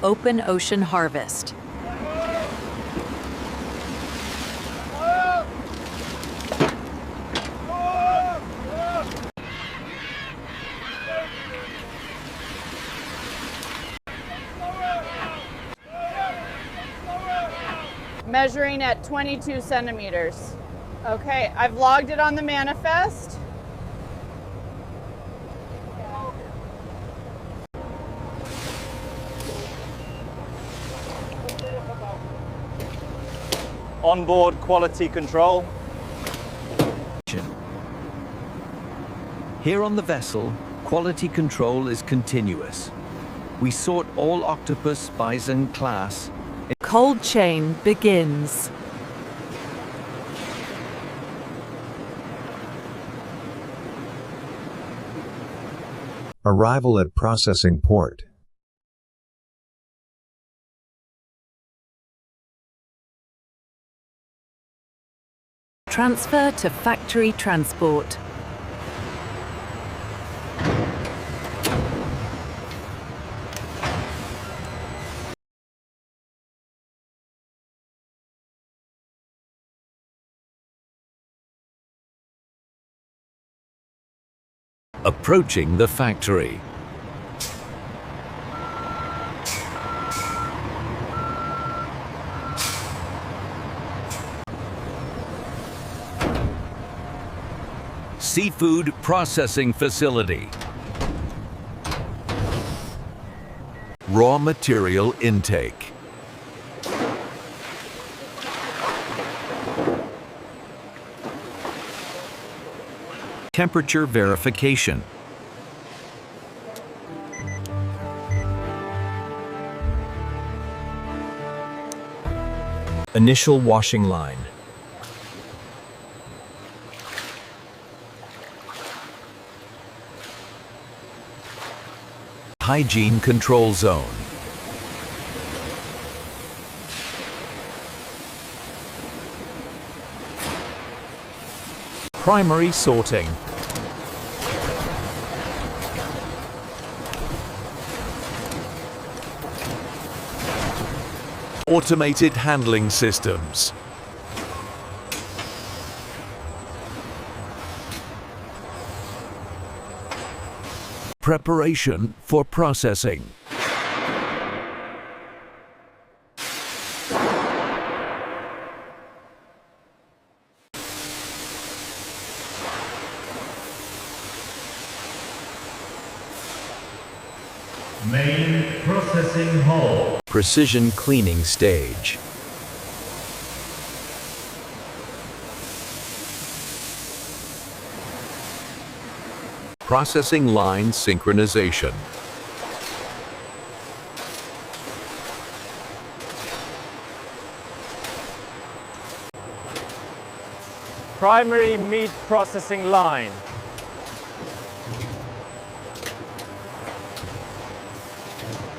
open ocean harvest. Measuring at 22 centimeters. Okay, I've logged it on the manifest. Onboard quality control. Here on the vessel, quality control is continuous. We sort all Octopus Bison class. Cold chain begins. Arrival at processing port. Transfer to factory transport. Approaching the factory. Seafood processing facility. Raw material intake. Temperature verification. Initial washing line. Hygiene control zone. Primary sorting. Automated handling systems. Preparation for processing. Main processing hall. Precision cleaning stage. Processing line synchronization. Primary meat processing line.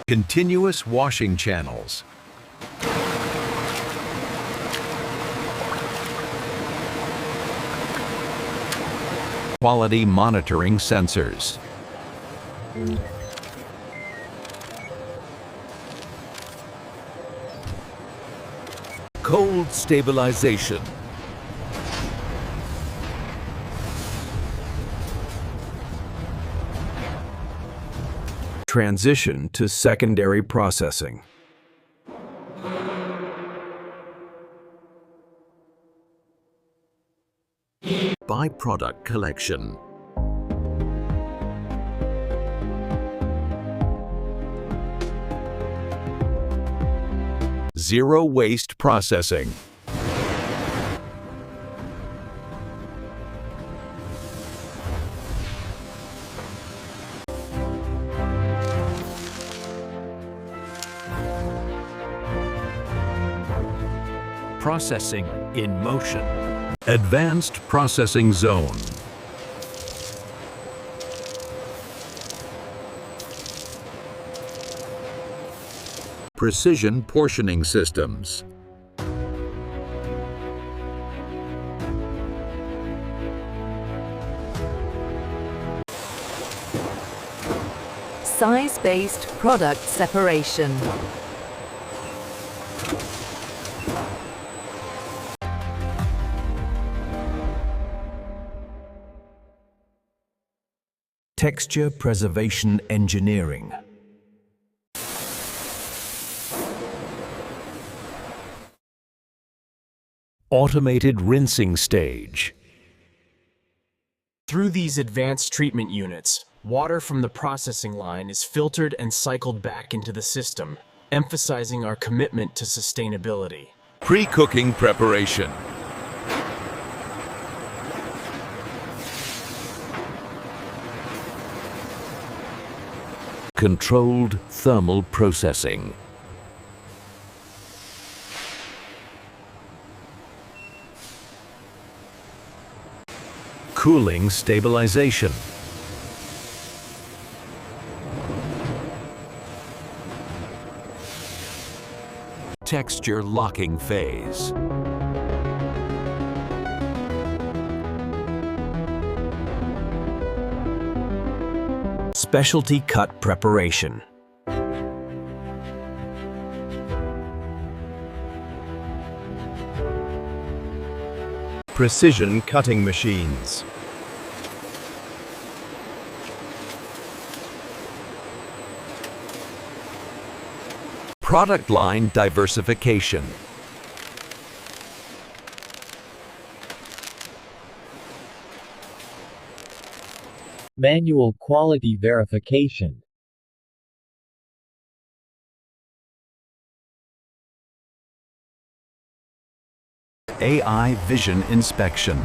Continuous washing channels. Quality monitoring sensors. Cold stabilization. Transition to secondary processing. Byproduct collection. Zero waste processing. Processing in motion. Advanced processing zone. Precision portioning systems. Size-based product separation. Texture preservation engineering. Automated rinsing stage. Through these advanced treatment units, water from the processing line is filtered and cycled back into the system, emphasizing our commitment to sustainability. Pre-cooking preparation. Controlled thermal processing. Cooling stabilization. Texture locking phase. Specialty cut preparation. Precision cutting machines. Product line diversification. Manual quality verification. AI vision inspection.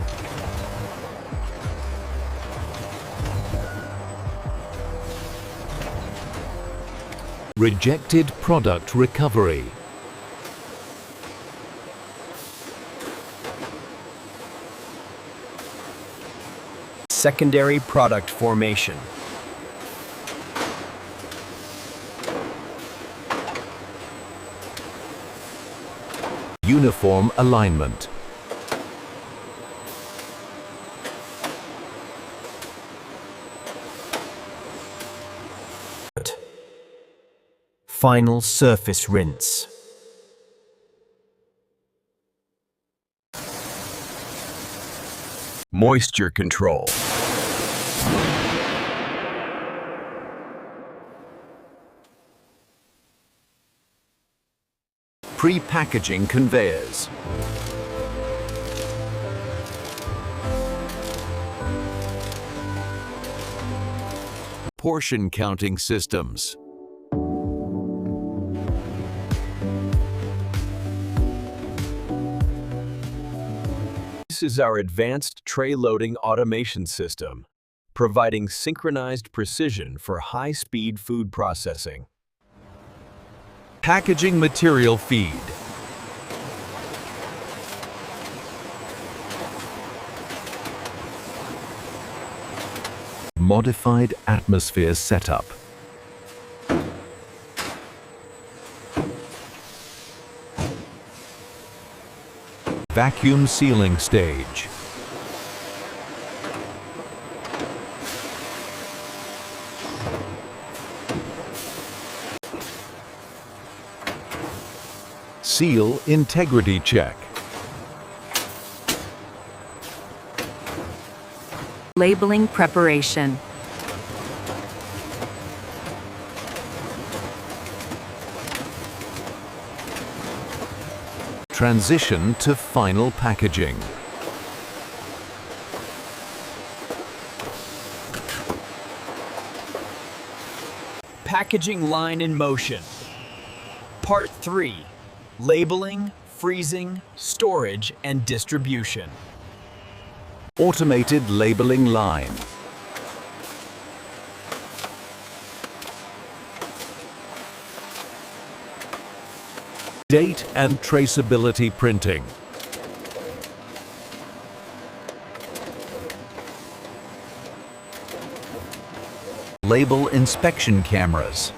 Rejected product recovery. Secondary product formation. Uniform alignment. Final surface rinse. Moisture control. Pre-packaging conveyors. Portion counting systems. This is our advanced tray loading automation system, providing synchronized precision for high-speed food processing. Packaging material feed. Modified atmosphere setup. Vacuum sealing stage. Seal integrity check. Labeling preparation. Transition to final packaging. Packaging line in motion. Part 3. Labeling, freezing, storage, and distribution. Automated labeling line. Date and traceability printing. Label inspection cameras.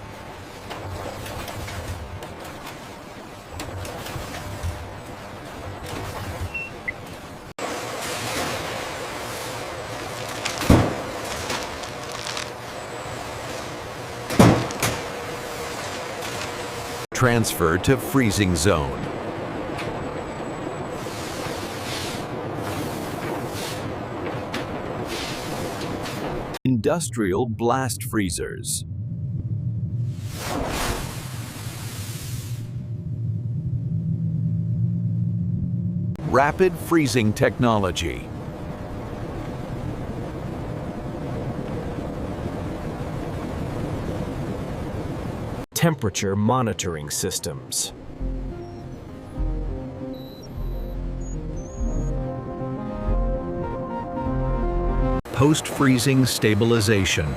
Transfer to freezing zone. Industrial blast freezers. Rapid freezing technology. Temperature monitoring systems. Post-freezing stabilization.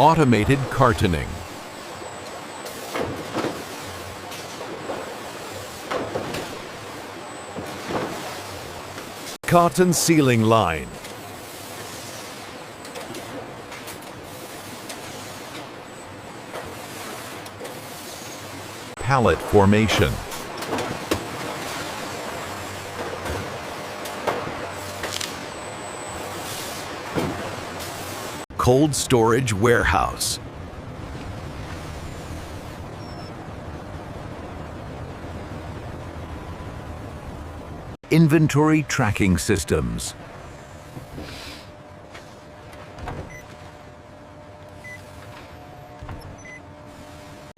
Automated cartoning. Carton sealing line. Pallet formation. Cold storage warehouse. Inventory tracking systems.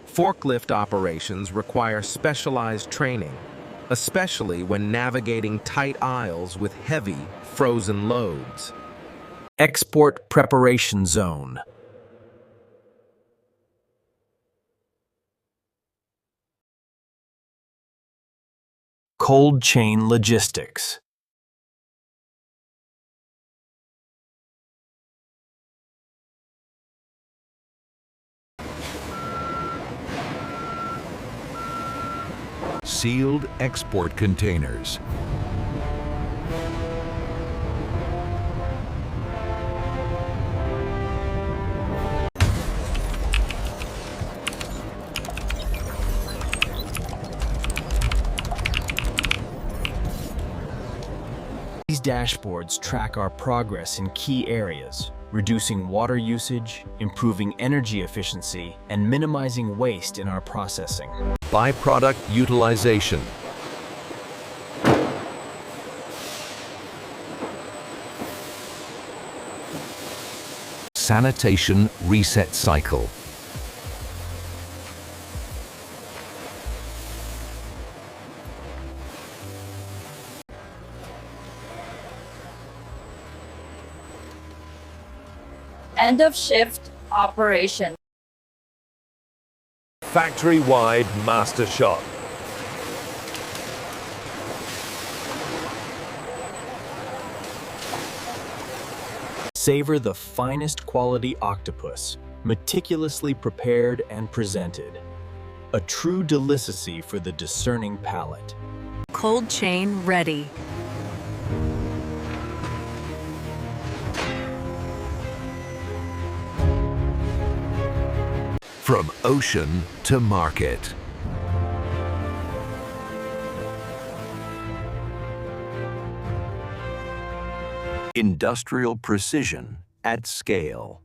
Forklift operations require specialized training, especially when navigating tight aisles with heavy, frozen loads. Export preparation zone. Cold chain logistics. Sealed export containers. These dashboards track our progress in key areas, reducing water usage, improving energy efficiency, and minimizing waste in our processing. Byproduct utilization. Sanitation reset cycle. End of shift operation. Factory-wide master shop. Savor the finest quality octopus, meticulously prepared and presented. A true delicacy for the discerning palate. Cold chain ready. From ocean to market. Industrial precision at scale.